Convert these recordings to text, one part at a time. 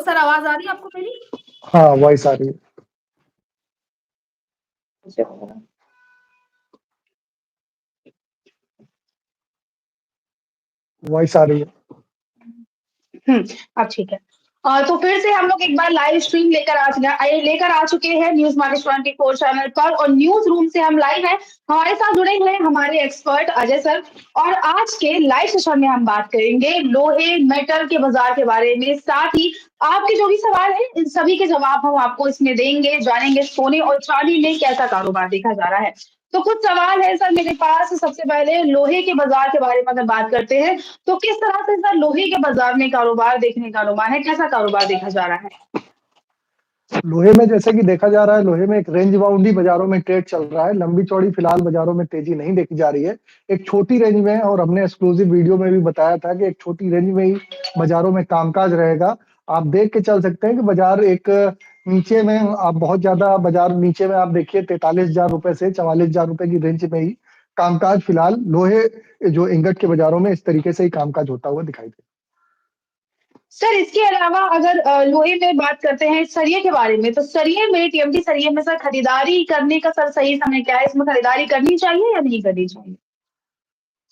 Sir आवाज़ आ रही है आपको मेरी? हाँ, वॉइस आ रही है। वॉइस आ रही है। अब ठीक है। तो फिर से हम लोग एक बार लाइव स्ट्रीम लेकर आ चुके हैं न्यूज़ मार्केट 24 चैनल पर और न्यूज़ रूम से हम लाइव हैं। हमारे साथ जुड़े हुए हैं हमारे एक्सपर्ट अजय सर और आज के लाइव सेशन में हम बात करेंगे लोहे, मेटल के बाज़ार के बारे में, साथ ही आपके जो भी सवाल हैं, इन सभी के जवाब हम आपको इसमें देंगे, जानेंगे सोने और चांदी में कैसा कारोबार देखा जा रहा है। तो कुछ सवाल है सर मेरे पास, सबसे पहले लोहे के बाज़ार के बारे में अगर बात करते हैं, तो किस तरह से सर लोहे के बाज़ार में कारोबार देखने का अनुमान है? कैसा कारोबार देखा जा रहा है? लोहे में जैसे कि देखा जा रहा है, लोहे में एक रेंज बाउंड ही बाज़ारों में ट्रेड चल रहा है। लंबी-चौड़ी फिलहाल बाज़ारों में तेज़ी नहीं देखी जा रही है। एक छोटी रेंज में और हमने एक्सक्लूसिव वीडियो में भी बताया था कि एक छोटी रेंज में ही बाज़ारों में कामकाज रहेगा। आप देख के चल सकते हैं कि बाज़ार एक नीचे में आप बहुत ज़्यादा बाज़ार नीचे में आप देखिए ₹43,000 से ₹44,000 की रेंज में ही कामकाज फिलहाल लोहे जो इंगट के बाज़ारों में इस तरीके से ही कामकाज होता हुआ दिखाई दे सर इसके अलावा अगर लोहे में बात करते हैं सरिये के बारे में, तो सरिये में टीएमटी सरिये में सर खरीदारी करने का सर सही समय क्या है? इसमें खरीदारी करनी चाहिए या नहीं करनी चाहिए?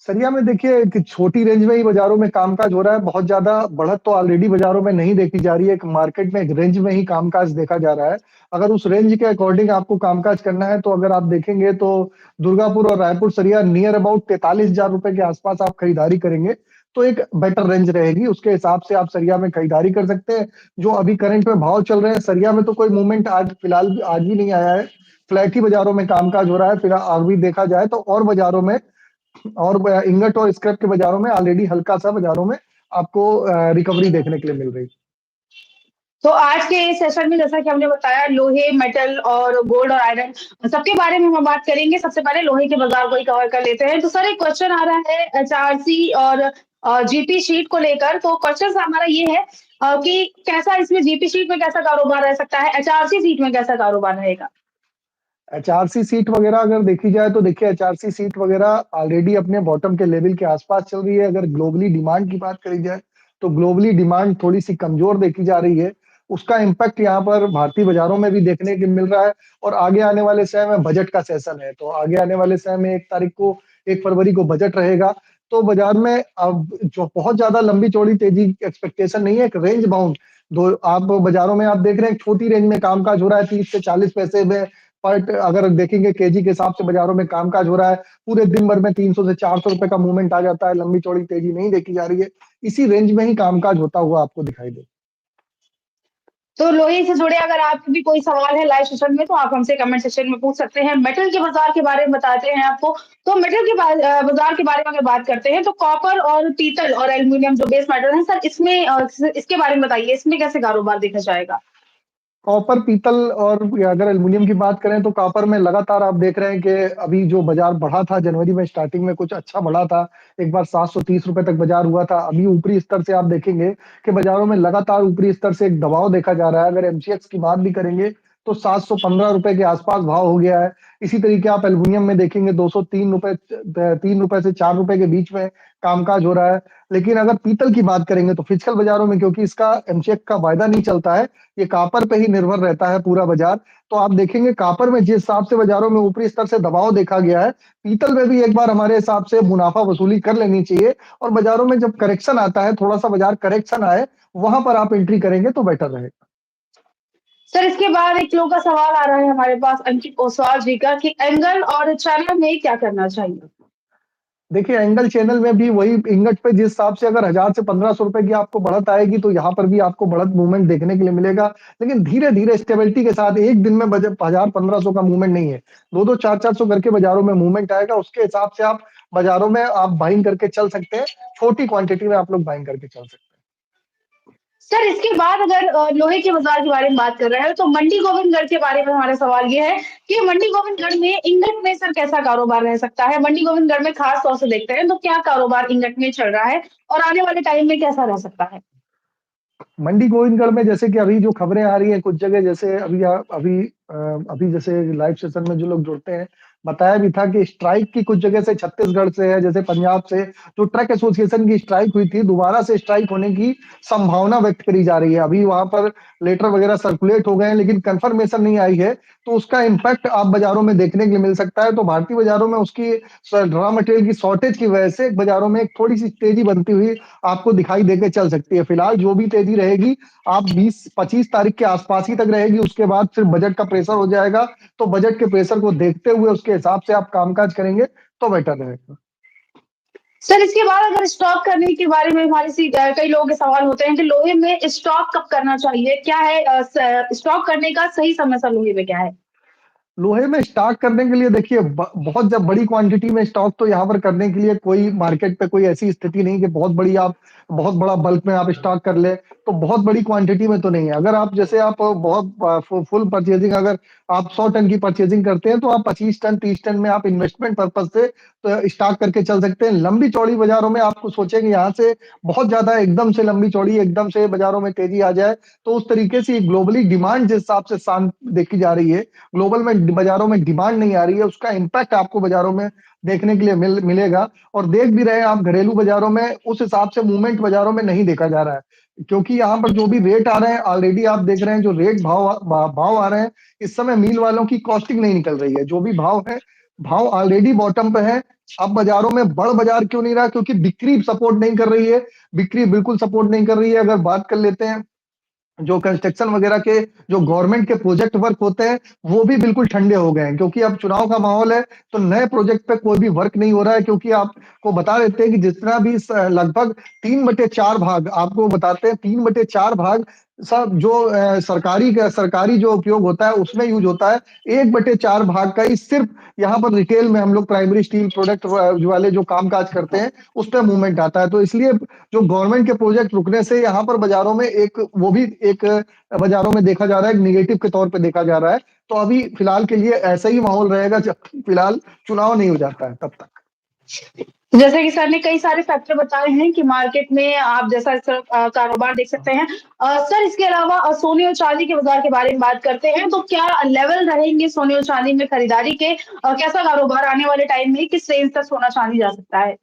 सरिया में देखिए कि छोटी रेंज में ही बाज़ारों में कामकाज हो रहा है, बहुत ज़्यादा बढ़त तो ऑलरेडी बाज़ारों में नहीं देखी जा रही है, एक मार्केट में एक रेंज में ही कामकाज देखा जा रहा है। अगर उस रेंज के अकॉर्डिंग आपको कामकाज करना है, तो अगर आप देखेंगे तो दुर्गापुर और रायपुर सरिया नियर अबाउट ₹43,000 के आसपास आप खरीदारी करेंगे, तो एक बेटर रेंज रहेगी, उसके हिसाब से आप सरिया में खरीदारी कर सकते हैं। जो अभी करंट में भाव चल रहे हैं, सरिया में तो कोई मूवमेंट आज फिलहाल आज भी नहीं आया है, फ्लैट ही बाज़ारों में कामकाज हो रहा है। फिलहाल अभी देखा जाए तो और बाज़ारों में और इंगट और स्क्रैप के बाज़ारों में ऑलरेडी हल्का-सा बाज़ारों में आपको रिकवरी देखने के लिए मिल रही है। तो आज के इस सेशन में जैसा कि हमने बताया लोहे, मेटल और गोल्ड और आयरन सबके बारे में हम बात करेंगे। सबसे पहले लोहे के बाज़ार को ही कवर कर लेते हैं। तो सर एक क्वेश्चन आ रहा है एचआरसी और जीपी शीट को लेकर। तो क्वेश्चन हमारा ये है कि कैसा इसमें जीपी शीट में कैसा कारोबार रह सकता है? एचआरसी शीट में कैसा कारोबार रहेगा? एचआरसी सीट वगैरह अगर देखी जाए तो देखिए एचआरसी सीट वगैरह ऑलरेडी अपने बॉटम के लेवल के आसपास चल रही है। अगर ग्लोबली डिमांड की बात करी जाए तो ग्लोबली डिमांड थोड़ी-सी कमज़ोर देखी जा रही है। उसका इम्पैक्ट यहाँ पर भारतीय बाज़ारों में भी देखने को मिल रहा है और आगे आने वाले समय में बजट का सेशन है, तो आगे आने वाले समय में 1 तारीख को 1 फरवरी को बजट रहेगा। तो बाज़ार में अब जो बहुत ज़्यादा लंबी-चौड़ी तेज़ी एक्सपेक्टेशन नहीं है, एक रेंज बाउंड दो आप बाज़ारों में आप देख रहे हैं छोटी रेंज में कामकाज हो रहा है 30 से 40 पैसे में बट अगर देखेंगे केजी के हिसाब से बाज़ारों में कामकाज हो रहा है, पूरे दिन भर में 300 से ₹400 का मूवमेंट आ जाता है, लंबी-चौड़ी तेज़ी नहीं देखी जा रही है। इसी रेंज में ही कामकाज होता हुआ आपको दिखाई दे। तो लोहे से जुड़े अगर आपके भी कोई सवाल है लाइव सेशन में तो आप हमसे कमेंट सेक्शन में पूछ सकते हैं। मेटल के बाज़ार के बारे में बताते हैं आपको। तो मेटल के बाज़ार के बारे में अगर बात करते हैं तो कॉपर और पीतल और एल्यूमीनियम जो बेस मेटल है सर इसमें इसके बारे में बताइए, इसमें कैसे कारोबार देखा जाएगा? कॉपर, पीतल और अगर एल्यूमीनियम की बात करें तो कॉपर में लगातार आप देख रहे हैं कि अभी जो बाज़ार बढ़ा था जनवरी में स्टार्टिंग में कुछ अच्छा बढ़ा था। एक बार ₹730 तक बाज़ार हुआ था। अभी ऊपरी स्तर से आप देखेंगे कि बाज़ारों में लगातार ऊपरी स्तर से एक दबाव देखा जा रहा है। अगर एमसीएक्स की बात भी करेंगे तो ₹715 के आसपास भाव हो गया है। इसी तरीके आप एल्यूमीनियम में देखेंगे ₹203 ₹3 से ₹4 के बीच में कामकाज हो रहा है। लेकिन अगर पीतल की बात करेंगे तो फिजिकल बाज़ारों में क्योंकि इसका एमसीएक्स का वायदा नहीं चलता है, ये कॉपर पे ही निर्भर रहता है पूरा बाज़ार। तो आप देखेंगे कॉपर में जिस हिसाब से बाज़ारों में ऊपरी स्तर से दबाव देखा गया है, पीतल में भी एक बार हमारे हिसाब से मुनाफ़ा वसूली कर लेनी चाहिए और बाज़ारों में जब करेक्शन आता है, थोड़ा-सा बाज़ार करेक्शन आए, वहाँ पर आप एंट्री करेंगे तो बेटर रहेगा। सर इसके बाद एक लोगों का सवाल आ रहा है हमारे पास अंकित ओसवाल जी का कि एंगल और चैनल में क्या करना चाहिए? देखिए एंगल चैनल में भी वही इंगट पे जिस हिसाब से अगर 1000 से ₹1500 की आपको बढ़त आएगी, तो यहाँ पर भी आपको बढ़त मूवमेंट देखने के लिए मिलेगा। लेकिन धीरे-धीरे स्टेबिलिटी के साथ एक दिन में 1000-1500 का मूवमेंट नहीं है। 2-2 4-400 करके बाज़ारों में मूवमेंट आएगा, उसके हिसाब से आप बाज़ारों में आप बाइंग करके चल सकते हैं। छोटी क्वांटिटी में आप लोग बाइंग करके चल सकते हैं। सर इसके बाद अगर लोहे के बाज़ार के बारे में बात कर रहे हैं, तो मंडी गोविंदगढ़ के बारे में हमारा सवाल ये है कि मंडी गोविंदगढ़ में इंगट में सर कैसा कारोबार रह सकता है? मंडी गोविंदगढ़ में खास तौर से देखते हैं, तो क्या कारोबार इंगट में चल रहा है और आने वाले टाइम में कैसा रह सकता है? मंडी गोविंदगढ़ में जैसे कि अभी जो खबरें आ रही हैं कुछ जगह जैसे अभी अभी जैसे लाइव सेशन में जो लोग जुड़ते हैं, बताया भी था कि स्ट्राइक की कुछ जगह से छत्तीसगढ़ से है, जैसे पंजाब से जो ट्रक एसोसिएशन की स्ट्राइक हुई थी, दोबारा से स्ट्राइक होने की संभावना व्यक्त करी जा रही है। अभी वहां पर लेटर वगैरह सर्कुलेट हो गए हैं, लेकिन कंफर्मेशन नहीं आई है, तो उसका इम्पैक्ट आप बाजारों में देखने के लिए मिल सकता है। तो भारतीय बाजारों में उसकी रॉ मटेरियल की शॉर्टेज की वजह से बाजारों में एक थोड़ी सी तेजी बनती हुई आपको दिखाई देकर चल सकती है। फिलहाल जो भी तेजी रहेगी, आप 20-25 तारीख के आसपास ही तक रहेगी, उसके बाद फिर बजट का प्रेशर हो जाएगा। तो बजट के प्रेशर को देखते हुए उसके हिसाब से आप कामकाज करेंगे तो बेटर रहेगा। सर इसके बाद अगर स्टॉक करने के बारे में हमारे से कई लोगों के सवाल होते हैं कि लोहे में स्टॉक कब करना चाहिए? क्या है स्टॉक करने का सही समय सर लोहे में क्या है? लोहे में स्टॉक करने के लिए देखिए, बहुत जब बड़ी क्वांटिटी में स्टॉक तो यहाँ पर करने के लिए कोई मार्केट पे कोई ऐसी स्थिति नहीं कि बहुत बड़ी आप बहुत बड़ा बल्क में आप स्टॉक कर ले, तो बहुत बड़ी क्वांटिटी में तो नहीं है। अगर आप जैसे आप बहुत फुल परचेजिंग, अगर आप 100 टन की परचेजिंग करते हैं, तो आप 25 टन 30 टन में आप इन्वेस्टमेंट पर्पज से तो स्टॉक करके चल सकते हैं। लंबी चौड़ी बाजारों में आपको सोचेंगे यहाँ से बहुत ज्यादा एकदम से लंबी चौड़ी एकदम से बाजारों में तेजी आ जाए, तो उस तरीके से ग्लोबली डिमांड जिस हिसाब से शांत देखी जा रही है, ग्लोबल में बाजारों में डिमांड नहीं आ रही है, उसका इम्पैक्ट आपको बाजारों में देखने के लिए मिलेगा। और देख भी रहे हैं आप घरेलू बाजारों में उस हिसाब से मूवमेंट बाजारों में नहीं देखा जा रहा है, क्योंकि यहाँ पर जो भी रेट आ रहे हैं ऑलरेडी आप देख रहे हैं, जो रेट भाव आ रहे हैं, इस समय मील वालों की कॉस्टिंग नहीं निकल रही है। जो भी भाव है, भाव ऑलरेडी बॉटम पे है। अब बाजारों में बड़ बाजार क्यों नहीं रहा? क्योंकि बिक्री सपोर्ट नहीं कर रही है, बिक्री बिल्कुल सपोर्ट नहीं कर रही है। अगर बात कर लेते हैं जो कंस्ट्रक्शन वगैरह के जो गवर्नमेंट के प्रोजेक्ट वर्क होते हैं, वो भी बिल्कुल ठंडे हो गए हैं, क्योंकि अब चुनाव का माहौल है, तो नए प्रोजेक्ट पे कोई भी वर्क नहीं हो रहा है। क्योंकि आपको बता देते हैं कि जितना भी लगभग 3/4 भाग आपको बताते हैं, 3/4 भाग सब जो सरकारी जो उपयोग होता है उसमें यूज होता है। 1/4 भाग का ही सिर्फ यहाँ पर रिटेल में हम लोग प्राइमरी स्टील प्रोडक्ट वाले जो काम काज करते हैं उस पर मूवमेंट आता है। तो इसलिए जो गवर्नमेंट के प्रोजेक्ट रुकने से यहाँ पर बाजारों में एक वो भी एक बाजारों में देखा जा रहा है, एक निगेटिव के तौर पे देखा जा रहा है। तो अभी फिलहाल के लिए ऐसा ही माहौल रहेगा जब फिलहाल चुनाव नहीं हो जाता है तब तक। जैसे कि सर ने कई सारे फैक्टर बताए हैं कि मार्केट में आप जैसा इस तरफ कारोबार देख सकते हैं। सर इसके अलावा सोने और चांदी के बाजार के बारे में बात करते हैं, तो क्या लेवल रहेंगे सोने और चांदी में खरीदारी के? कैसा कारोबार आने वाले टाइम में किस रेंज तक सोना चांदी जा सकता है?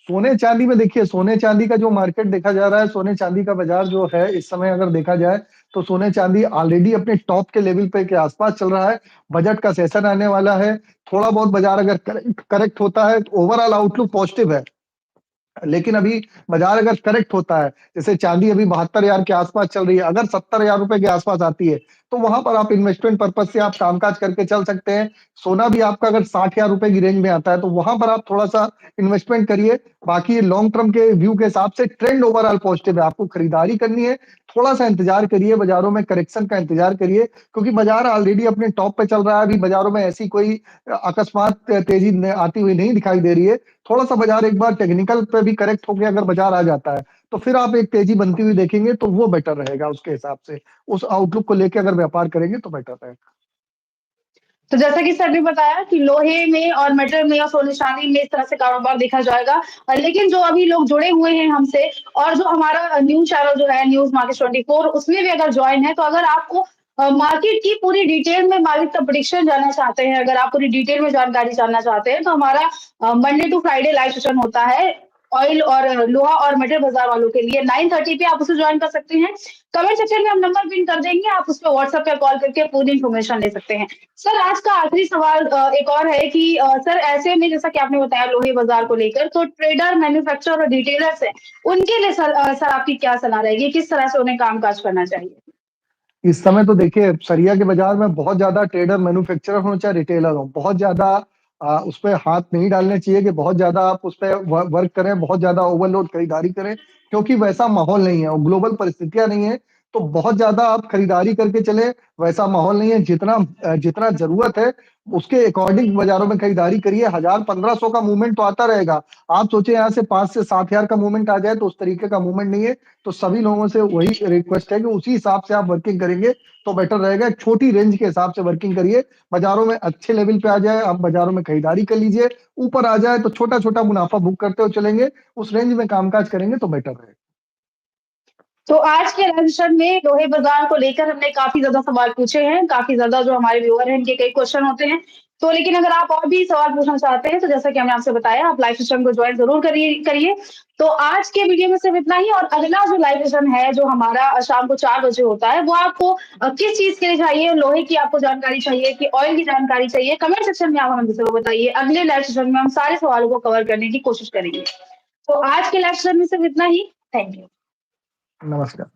सोने चांदी में देखिए, सोने चांदी का जो मार्केट देखा जा रहा है, सोने चांदी का बाजार जो है इस समय अगर देखा जाए, तो सोने चांदी ऑलरेडी अपने टॉप के लेवल पे के आसपास चल रहा है। बजट का सेशन आने वाला है, थोड़ा बहुत बाजार अगर करेक्ट होता है तो ओवरऑल आउटलुक पॉजिटिव है। लेकिन अभी बाजार अगर करेक्ट होता है, जैसे चांदी अभी 72,000 के आसपास चल रही है, अगर 70,000 रुपए के आसपास आती है, तो वहां पर आप इन्वेस्टमेंट पर्पज से आप कामकाज करके चल सकते हैं। सोना भी आपका अगर 60,000 रुपए की रेंज में आता है, तो वहां पर आप थोड़ा सा इन्वेस्टमेंट करिए। बाकी लॉन्ग टर्म के व्यू के हिसाब से ट्रेंड ओवरऑल पॉजिटिव है, आपको खरीदारी करनी है, थोड़ा सा इंतजार करिए, बाजारों में करेक्शन का इंतजार करिए, क्योंकि बाजार ऑलरेडी अपने टॉप पे चल रहा है। अभी बाजारों में ऐसी कोई अकस्मात तेजी आती हुई नहीं दिखाई दे रही है। थोड़ा सा बाजार एक बार टेक्निकल पे भी करेक्ट होकर अगर बाजार आ जाता है, तो फिर आप एक तेजी बनती हुई देखेंगे, तो वो बेटर रहेगा। उसके हिसाब से उस आउटलुक को लेकर अगर व्यापार करेंगे तो बेटर रहेगा। तो जैसा कि सर ने बताया कि लोहे में और मेटल में और सोने चांदी में इस तरह से कारोबार देखा जाएगा। लेकिन जो अभी लोग जुड़े हुए हैं हमसे और जो हमारा न्यूज़ चैनल जो है न्यूज़ मार्केट 24 उसमें भी अगर जॉइन है, तो अगर आपको मार्केट की पूरी डिटेल में मार्केट का प्रेडिक्शन जानना चाहते हैं, अगर आप पूरी डिटेल में जानकारी जानना चाहते हैं, तो हमारा Monday to Friday live session होता है ऑयल और लोहा और मेटल बाजार वालों के लिए 9:30 पे आप उसे ज्वाइन कर सकते हैं। कमेंट सेक्शन में हम नंबर पिन कर देंगे, आप उस पे व्हाट्सएप पे कॉल करके पूरी इन्फॉर्मेशन ले सकते हैं। सर आज का आखिरी सवाल एक और है कि सर ऐसे में जैसा कि आपने बताया लोहे बाजार को लेकर, तो ट्रेडर, मैन्युफैक्चरर और रिटेलर्स हैं, उनके लिए सर आपकी क्या सलाह रहेगी? किस तरह से उन्हें काम-काज करना चाहिए? इस समय तो देखिए, सरिया के बाजार में बहुत ज्यादा ट्रेडर, मैन्युफैक्चरर हो चाहे रिटेलर हो, बहुत ज्यादा उस पर हाथ नहीं डालने चाहिए कि बहुत ज्यादा आप उस पर वर्क करें, बहुत ज्यादा ओवरलोड खरीदारी करें, क्योंकि वैसा माहौल नहीं है और ग्लोबल परिस्थितियां नहीं है। तो बहुत ज्यादा आप खरीदारी करके चले, वैसा माहौल नहीं है। जितना जितना जरूरत है उसके अकॉर्डिंग बाजारों में खरीदारी करिए। 1,000-1,500 का मूवमेंट तो आता रहेगा। आप सोचे यहाँ से 5 से 7 हजार का मूवमेंट आ जाए, तो उस तरीके का मूवमेंट नहीं है। तो सभी लोगों से वही रिक्वेस्ट है कि उसी हिसाब से आप वर्किंग करेंगे तो बेटर रहेगा। एक छोटी रेंज के हिसाब से वर्किंग करिए, बाजारों में अच्छे लेवल पे आ जाए, आप बाजारों में खरीदारी कर लीजिए। ऊपर आ जाए तो छोटा छोटा मुनाफा बुक करते हुए चलेंगे, उस रेंज में कामकाज करेंगे तो बेटर रहेगा। तो आज के लाइव सेशन में लोहे बाजार को लेकर हमने काफ़ी ज़्यादा सवाल पूछे हैं, काफ़ी ज़्यादा जो हमारे व्यूअर हैं, इनके कई क्वेश्चन होते हैं। तो लेकिन अगर आप और भी सवाल पूछना चाहते हैं, तो जैसा कि हमने आपसे बताया, आप लाइव सेशन को जॉइन ज़रूर करिए। तो आज के वीडियो में सिर्फ इतना ही और अगला जो लाइव सेशन है, जो हमारा शाम को 4 बजे होता है, वो आपको किस चीज़ के लिए चाहिए? लोहे की आपको जानकारी चाहिए कि ऑयल की जानकारी चाहिए? कमेंट सेक्शन में आप हमें ज़रूर बताइए। अगले लाइव सेशन में हम सारे सवालों को कवर करने की कोशिश करेंगे। तो आज के लाइव सेशन में सिर्फ इतना ही। Thank you. नमस्कार।